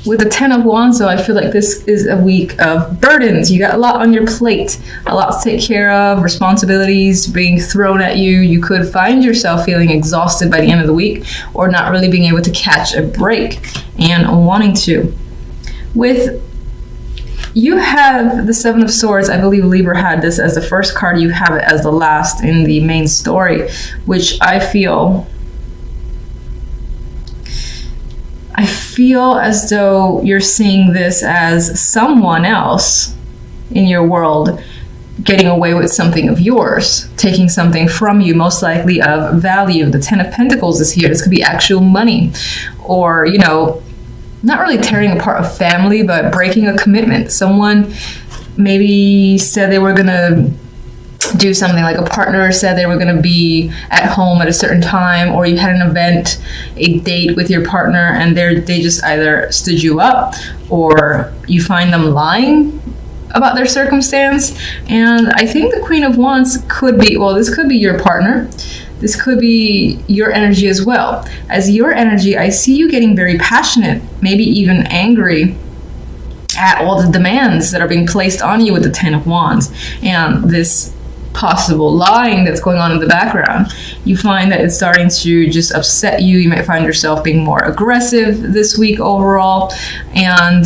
With the 10 of Wands, though, I feel like this is a week of burdens. You got a lot on your plate, a lot to take care of, responsibilities being thrown at you. You could find yourself feeling exhausted by the end of the week, or not really being able to catch a break and wanting to. You have the 7 of Swords. I believe Libra had this as the first card. You have it as the last in the main story, which I feel as though you're seeing this as someone else in your world getting away with something of yours, taking something from you, most likely of value. The 10 of Pentacles is here. This could be actual money, or, you know, not really tearing apart a family, but breaking a commitment. Someone maybe said they were going to do something, like a partner said they were going to be at home at a certain time, or you had an event, a date with your partner, and they just either stood you up, or you find them lying about their circumstance. And I think the Queen of Wands could be, well, this could be your partner. This could be your energy as well. As your energy, I see you getting very passionate, maybe even angry at all the demands that are being placed on you with the 10 of Wands. And this possible lying that's going on in the background, you find that it's starting to just upset you. You might find yourself being more aggressive this week overall, and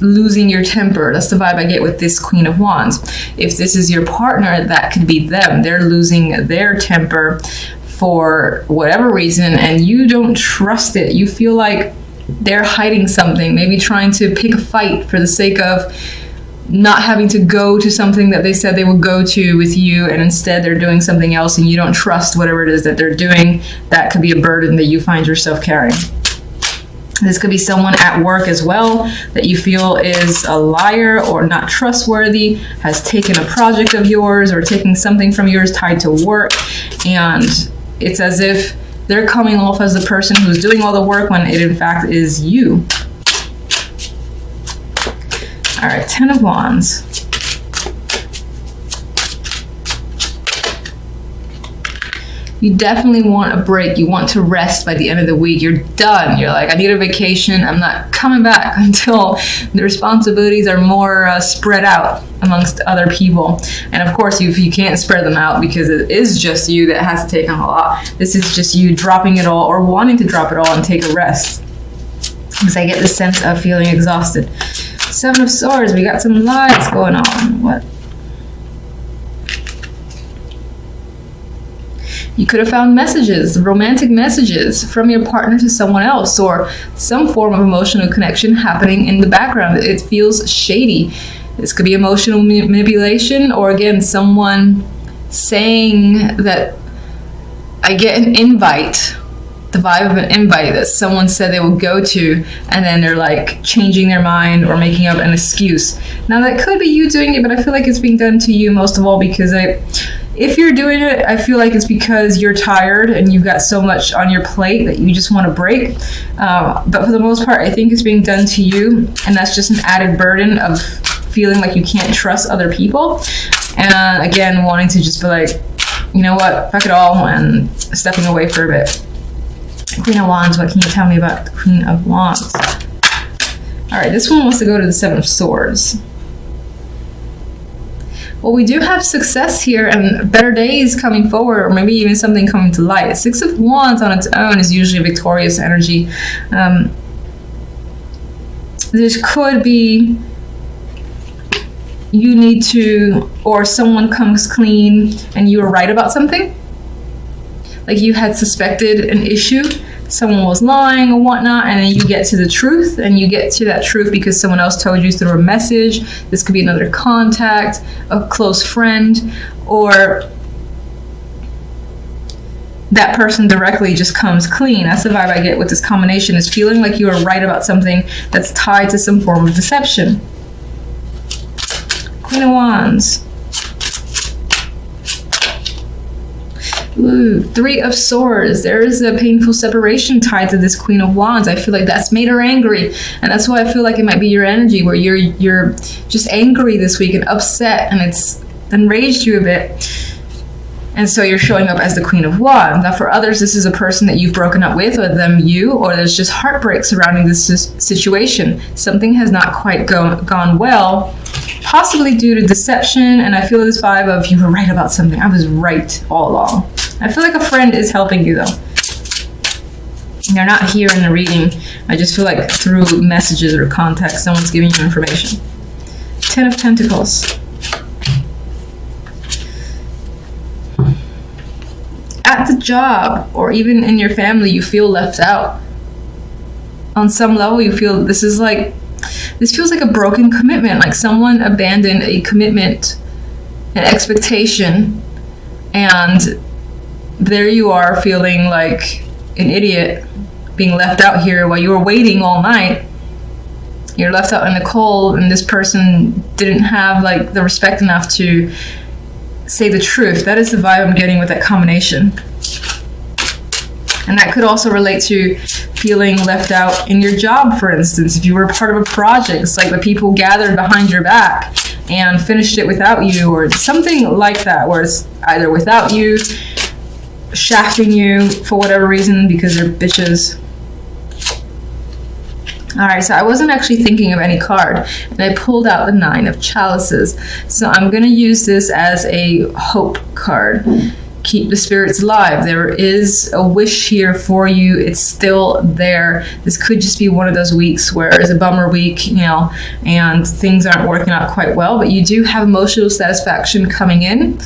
losing your temper. That's the vibe I get with this Queen of Wands. If this is your partner, that could be them. They're losing their temper for whatever reason, and you don't trust it. You feel like they're hiding something, maybe trying to pick a fight for the sake of not having to go to something that they said they would go to with you, and instead they're doing something else, and you don't trust whatever it is that they're doing. That could be a burden that you find yourself carrying. This could be someone at work as well that you feel is a liar or not trustworthy, has taken a project of yours or taking something from yours tied to work, and it's as if they're coming off as the person who's doing all the work when it in fact is you. All right, 10 of Wands. You definitely want a break. You want to rest by the end of the week. You're done. You're like, I need a vacation. I'm not coming back until the responsibilities are more spread out amongst other people. And of course, you can't spread them out because it is just you that has to take on a lot. This is just you dropping it all, or wanting to drop it all and take a rest. Because I get the sense of feeling exhausted. 7 of Swords, we got some lies going on. What? You could have found messages, romantic messages from your partner to someone else, or some form of emotional connection happening in the background. It feels shady. This could be emotional manipulation, or again, someone saying that I get an invite, the vibe of an invite that someone said they will go to, and then they're like changing their mind or making up an excuse. Now that could be you doing it, but I feel like it's being done to you most of all, because if you're doing it, I feel like it's because you're tired and you've got so much on your plate that you just want to break. But for the most part, I think it's being done to you, and that's just an added burden of feeling like you can't trust other people. And again, wanting to just be like, you know what, fuck it all, and stepping away for a bit. Queen of Wands, what can you tell me about the Queen of Wands? All right, this one wants to go to the 7 of Swords. Well, we do have success here and better days coming forward, or maybe even something coming to light. 6 of Wands on its own is usually a victorious energy. This could be you need to, or someone comes clean and you were right about something. Like you had suspected an issue, someone was lying or whatnot, and then you get to the truth, and you get to that truth because someone else told you through a message. This could be another contact, a close friend, or that person directly just comes clean. That's the vibe I get with this combination, is feeling like you are right about something that's tied to some form of deception. Queen of Wands. Ooh, 3 of Swords. There is a painful separation tied to this Queen of Wands. I feel like that's made her angry, and that's why I feel like it might be your energy, where you're just angry this week and upset, and it's enraged you a bit. And so you're showing up as the Queen of Wands. Now for others, this is a person that you've broken up with, or them you, or there's just heartbreak surrounding this situation. Something has not quite gone well, possibly due to deception. And I feel this vibe of, you were right about something. I was right all along. I feel like a friend is helping you though. They're not here in the reading. I just feel like through messages or context, someone's giving you information. 10 of Pentacles. At the job or even in your family, you feel left out. On some level, you feel this feels like a broken commitment, like someone abandoned a commitment, an expectation, and there you are feeling like an idiot, being left out here while you were waiting all night. You're left out in the cold, and this person didn't have like the respect enough to say the truth. That is the vibe I'm getting with that combination. And that could also relate to feeling left out in your job, for instance. If you were part of a project, it's like the people gathered behind your back and finished it without you, or something like that, where it's either without you, shafting you for whatever reason because they're bitches. Alright, so I wasn't actually thinking of any card, and I pulled out the 9 of Chalices. So I'm going to use this as a hope card. Keep the spirits alive. There is a wish here for you. It's still there. This could just be one of those weeks where it's a bummer week, and things aren't working out quite well, but you do have emotional satisfaction coming in.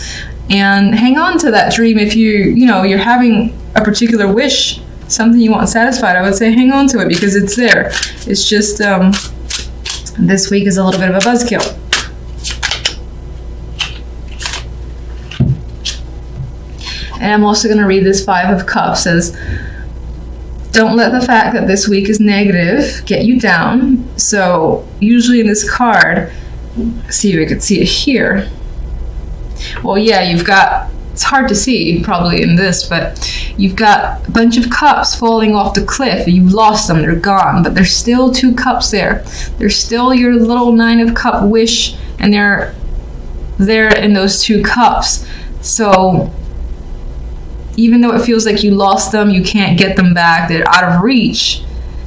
And hang on to that dream. If you're having a particular wish, something you want satisfied, I would say hang on to it because it's there. It's just this week is a little bit of a buzzkill. And I'm also going to read this 5 of Cups as, don't let the fact that this week is negative get you down. So usually in this card, see if we could see it here. Well, yeah, you've got, it's hard to see probably in this, but you've got a bunch of cups falling off the cliff. You've lost them, they're gone, but there's still 2 cups there. There's still your little 9 of Cup wish, and they're there in those 2 cups. So even though it feels like you lost them, you can't get them back, they're out of reach,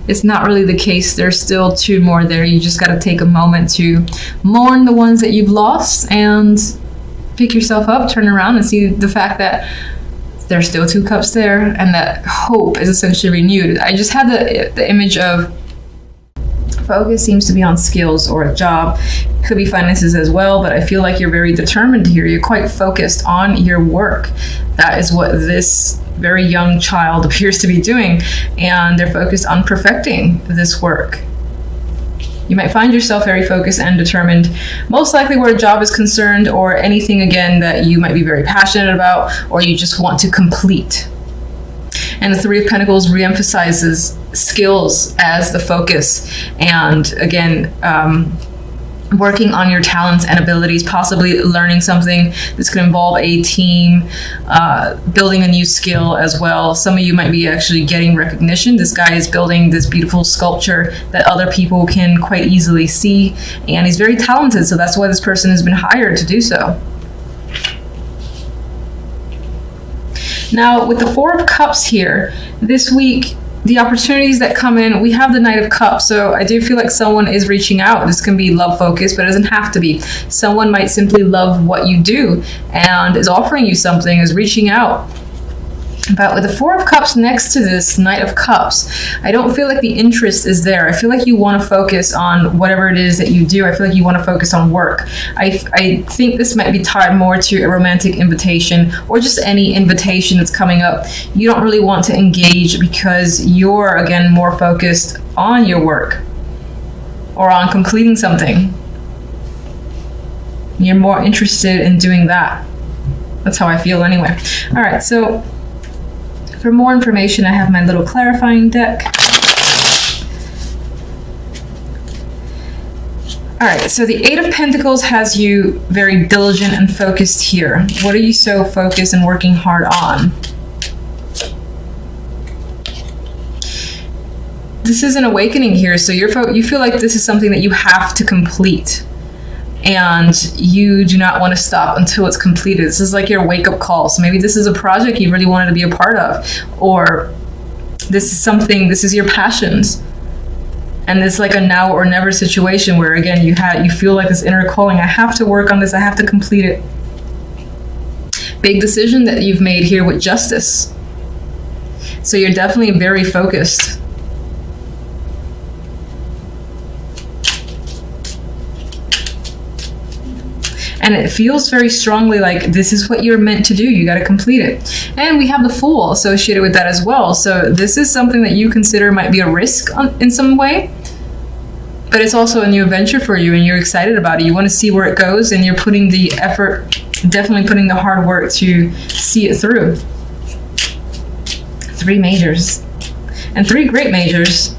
it's not really the case. There's still 2 more there. You just got to take a moment to mourn the ones that you've lost and pick yourself up, turn around, and see the fact that there's still 2 cups there, and that hope is essentially renewed. I just had the image of focus seems to be on skills or a job. Could be finances as well, but I feel like you're very determined here. You're quite focused on your work. That is what this very young child appears to be doing, and they're focused on perfecting this work. You might find yourself very focused and determined, most likely where a job is concerned, or anything again that you might be very passionate about or you just want to complete. And the 3 of Pentacles reemphasizes skills as the focus, and again, working on your talents and abilities, possibly learning something. This could involve a team, building a new skill as well. Some of you might be actually getting recognition. This guy is building this beautiful sculpture that other people can quite easily see, and he's very talented, so that's why this person has been hired to do so. Now, with the 4 of Cups here, this week, the opportunities that come in, we have the Knight of Cups, so I do feel like someone is reaching out. This can be love focused, but it doesn't have to be. Someone might simply love what you do and is offering you something, is reaching out. But with the 4 of Cups next to this Knight of Cups, I don't feel like the interest is there. I feel like you want to focus on whatever it is that you do. I feel like you want to focus on work. I think this might be tied more to a romantic invitation, or just any invitation that's coming up. You don't really want to engage because you're, again, more focused on your work or on completing something. You're more interested in doing that. That's how I feel anyway. All right, so for more information, I have my little clarifying deck. All right, so the 8 of Pentacles has you very diligent and focused here. What are you so focused and working hard on? This is an awakening here, so you feel like this is something that you have to complete. and you do not want to stop until it's completed. This is like your wake-up call. So maybe this is a project you really wanted to be a part of, or this is your passions. And it's like a now or never situation where, again, you feel like this inner calling. I have to work on this. I have to complete it. Big decision that you've made here with justice. So you're definitely very focused. And it feels very strongly like this is what you're meant to do. You got to complete it. And we have the Fool associated with that as well. So this is something that you consider might be a risk in some way. But it's also a new adventure for you, and you're excited about it. You want to see where it goes, and you're putting the effort, definitely putting the hard work to see it through. 3 majors. And 3 great majors.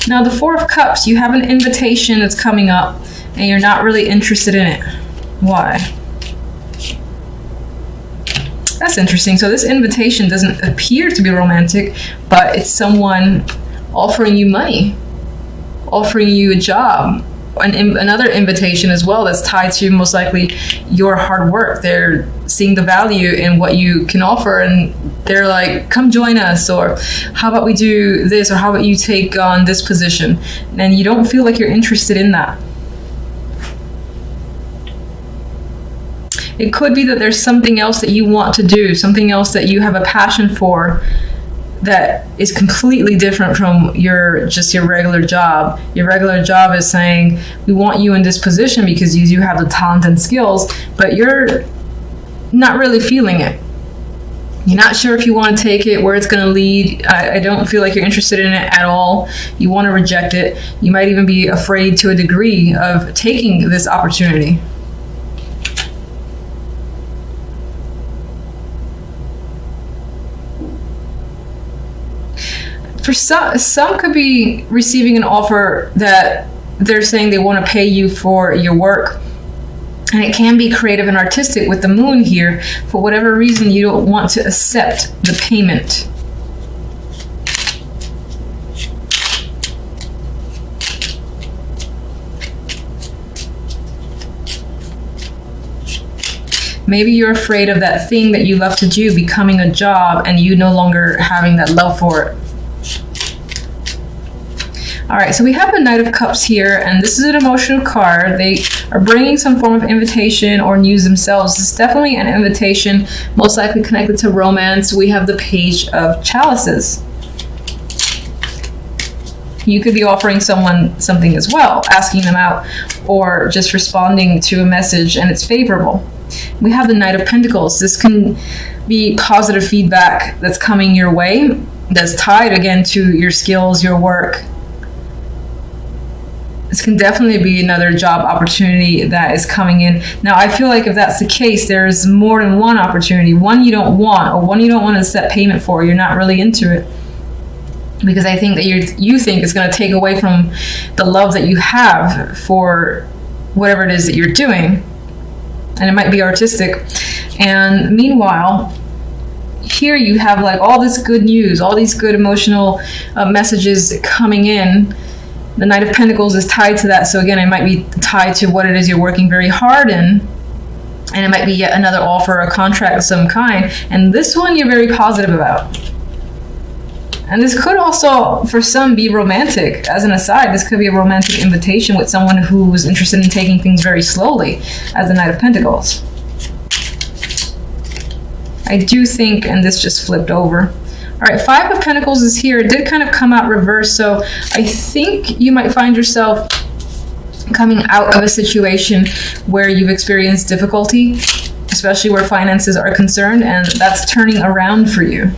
Now, the 4 of Cups, you have an invitation that's coming up, and you're not really interested in it. Why? That's interesting. So this invitation doesn't appear to be romantic, but it's someone offering you money, offering you a job, another invitation as well that's tied to most likely your hard work. They're seeing the value in what you can offer, and they're like, come join us, or how about we do this, or how about you take on this position? And you don't feel like you're interested in that. It could be that there's something else that you want to do, something else that you have a passion for, that is completely different from your regular job. Your regular job is saying, we want you in this position because you do have the talent and skills, but you're not really feeling it. You're not sure if you want to take it, where it's going to lead. I don't feel like you're interested in it at all. You want to reject it. You might even be afraid to a degree of taking this opportunity. For some could be receiving an offer that they're saying they want to pay you for your work. And it can be creative and artistic with the Moon here. For whatever reason, you don't want to accept the payment. Maybe you're afraid of that thing that you love to do becoming a job and you no longer having that love for it. All right, so we have the Knight of Cups here, and this is an emotional card. They are bringing some form of invitation or news themselves. It's definitely an invitation, most likely connected to romance. We have the Page of Chalices. You could be offering someone something as well, asking them out, or just responding to a message and it's favorable. We have the Knight of Pentacles. This can be positive feedback that's coming your way, that's tied again to your skills, your work. This can definitely be another job opportunity that is coming in. Now, I feel like if that's the case, there's more than one opportunity. One you don't want, or one you don't want to set payment for. You're not really into it. Because I think that you think it's going to take away from the love that you have for whatever it is that you're doing. And it might be artistic. And meanwhile, here you have like all this good news, all these good emotional messages coming in. The Knight of Pentacles is tied to that. So again, it might be tied to what it is you're working very hard in. And it might be yet another offer, a contract of some kind. And this one you're very positive about. And this could also, for some, be romantic. As an aside, this could be a romantic invitation with someone who was interested in taking things very slowly, as the Knight of Pentacles. I do think, and this just flipped over. All right, Five of Pentacles is here. It did kind of come out reversed, so I think you might find yourself coming out of a situation where you've experienced difficulty, especially where finances are concerned, and that's turning around for you.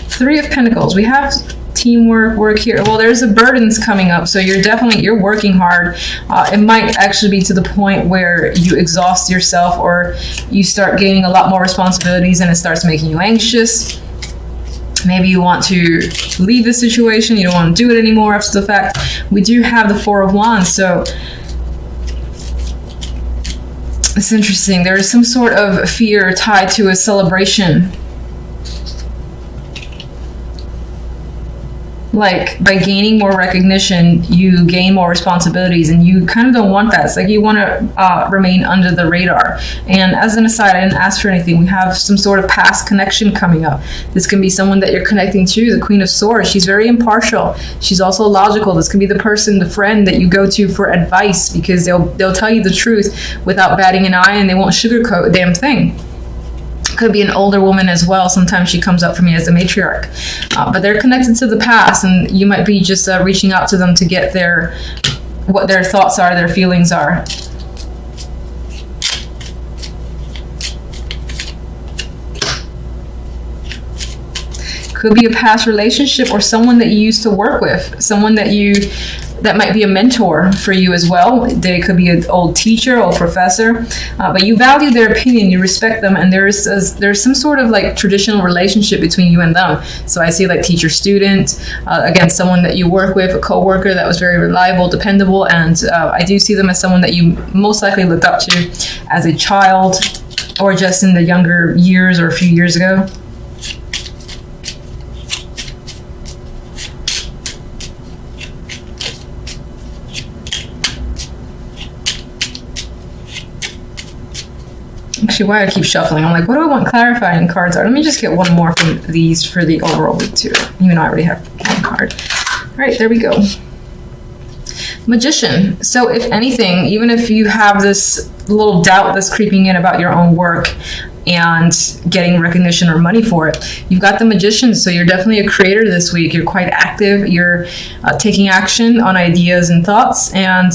Three of Pentacles. We have teamwork, work here. Well, there's the burdens coming up, so you're working hard. It might actually be to the point where you exhaust yourself, or you start gaining a lot more responsibilities and it starts making you anxious. Maybe you want to leave the situation, you don't want to do it anymore after the fact. We do have the Four of Wands, so it's interesting. There is some sort of fear tied to a celebration. like by gaining more recognition, you gain more responsibilities, and you kind of don't want that. It's like you want to remain under the radar. And as an aside, I didn't ask for anything. We have some sort of past connection coming up. This can be someone that you're connecting to, the Queen of Swords. She's very impartial. She's also logical. This can be the person, the friend that you go to for advice, because they'll tell you the truth without batting an eye, and they won't sugarcoat a damn thing. Could be an older woman as well. Sometimes she comes up for me as a matriarch, but they're connected to the past, and you might be just reaching out to them to get what their thoughts are, their feelings are. Could be a past relationship or someone that you used to work with, someone that might be a mentor for you as well. They could be an old teacher or professor, but you value their opinion, you respect them, and there's some sort of like traditional relationship between you and them. So I see like teacher-student, again, someone that you work with, a co-worker that was very reliable, dependable, and I do see them as someone that you most likely looked up to as a child or just in the younger years or a few years ago. Actually, why I keep shuffling, I'm like, what do I want clarifying cards are? Let me just get one more from these for the overall week too, even though I already have one card. All right, there we go. Magician. So if anything, even if you have this little doubt that's creeping in about your own work and getting recognition or money for it, you've got the Magician. So you're definitely a creator this week. You're quite active. You're taking action on ideas and thoughts, and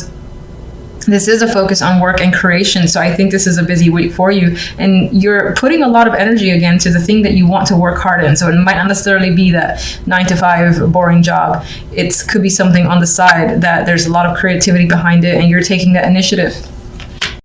this is a focus on work and creation. So I think this is a busy week for you, and you're putting a lot of energy again to the thing that you want to work hard in. So it might not necessarily be that 9-to-5 boring job. It could be something on the side that there's a lot of creativity behind it, and you're taking that initiative.